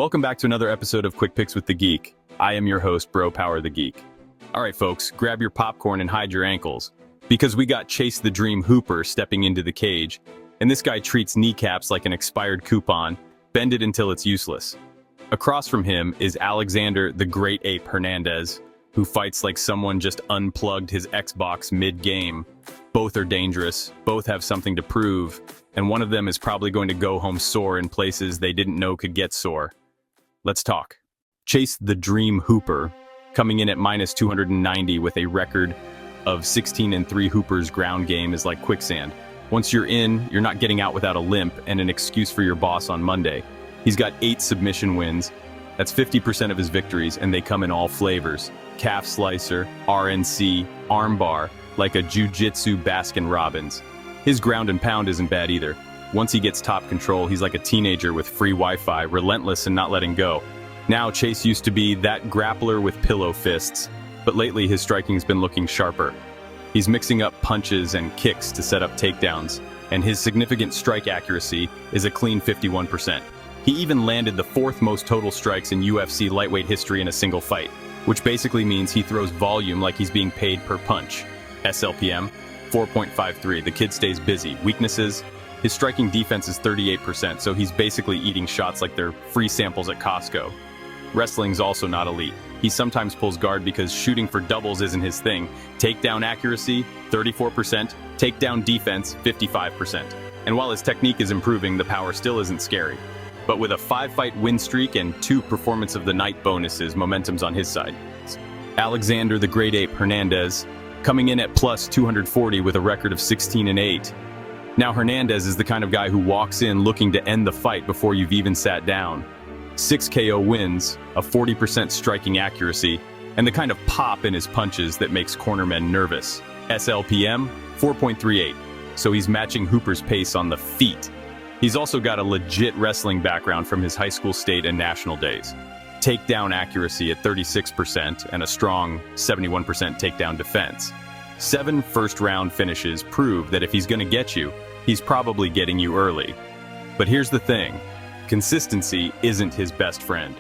Welcome back to another episode of Quick Picks with the Geek. I am your host, Bro Power the Geek. All right, folks, grab your popcorn and hide your ankles, because we got Chase the Dream Hooper stepping into the cage, and this guy treats kneecaps like an expired coupon, bend it until it's useless. Across from him is Alexander the Great Ape Hernandez, who fights like someone just unplugged his Xbox mid-game. Both are dangerous, both have something to prove, and one of them is probably going to go home sore in places they didn't know could get sore. Let's talk. Chase the Dream Hooper, coming in at minus 290 with a record of 16-3. Hooper's ground game is like quicksand. Once you're in, you're not getting out without a limp and an excuse for your boss on Monday. He's got 8 submission wins. That's 50% of his victories, and they come in all flavors. Calf slicer, RNC, armbar, like a jiu-jitsu Baskin-Robbins. His ground and pound isn't bad either. Once he gets top control, he's like a teenager with free Wi-Fi, relentless and not letting go. Now, Chase used to be that grappler with pillow fists, but lately his striking's been looking sharper. He's mixing up punches and kicks to set up takedowns, and his significant strike accuracy is a clean 51%. He even landed the 4th most total strikes in UFC lightweight history in a single fight, which basically means he throws volume like he's being paid per punch. SLPM, 4.53. The kid stays busy. Weaknesses? His striking defense is 38%, so he's basically eating shots like they're free samples at Costco. Wrestling's also not elite. He sometimes pulls guard because shooting for doubles isn't his thing. Takedown accuracy, 34%. Takedown defense, 55%. And while his technique is improving, the power still isn't scary. But with a 5-fight win streak and 2 Performance of the Night bonuses, momentum's on his side. Alexander the Great Ape Hernandez, coming in at plus 240 with a record of 16-8. Now Hernandez is the kind of guy who walks in looking to end the fight before you've even sat down. 6 KO wins, a 40% striking accuracy, and the kind of pop in his punches that makes cornermen nervous. SLPM, 4.38, so he's matching Hooper's pace on the feet. He's also got a legit wrestling background from his high school, state, and national days. Takedown accuracy at 36% and a strong 71% takedown defense. 7 first-round finishes prove that if he's gonna get you, he's probably getting you early. But here's the thing. Consistency isn't his best friend.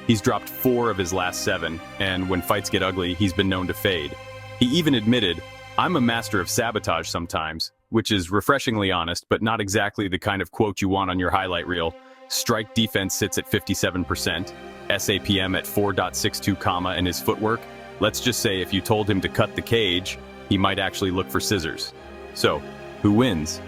He's dropped 4 of his last 7, and when fights get ugly, he's been known to fade. He even admitted, "I'm a master of sabotage sometimes," which is refreshingly honest, but not exactly the kind of quote you want on your highlight reel. Strike defense sits at 57%, SAPM at 4.62, and his footwork, let's just say if you told him to cut the cage, he might actually look for scissors. So, who wins?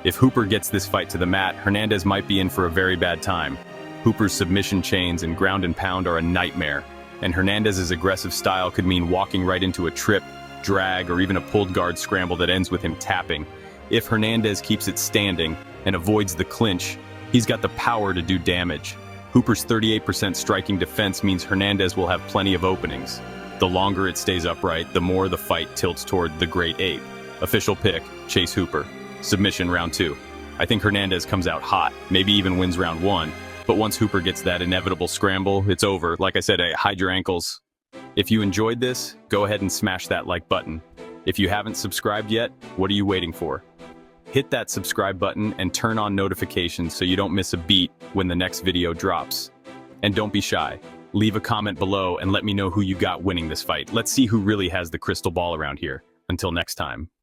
If Hooper gets this fight to the mat, Hernandez might be in for a very bad time. Hooper's submission chains and ground and pound are a nightmare, and Hernandez's aggressive style could mean walking right into a trip, drag, or even a pulled guard scramble that ends with him tapping. If Hernandez keeps it standing and avoids the clinch, he's got the power to do damage. Hooper's 38% striking defense means Hernandez will have plenty of openings. The longer it stays upright, the more the fight tilts toward the Great Ape. Official pick, Chase Hooper. Submission round 2. I think Hernandez comes out hot, maybe even wins round 1, but once Hooper gets that inevitable scramble, it's over. Like I said, hide your ankles. If you enjoyed this, go ahead and smash that like button. If you haven't subscribed yet, what are you waiting for? Hit that subscribe button and turn on notifications so you don't miss a beat when the next video drops. And don't be shy. Leave a comment below and let me know who you got winning this fight. Let's see who really has the crystal ball around here. Until next time.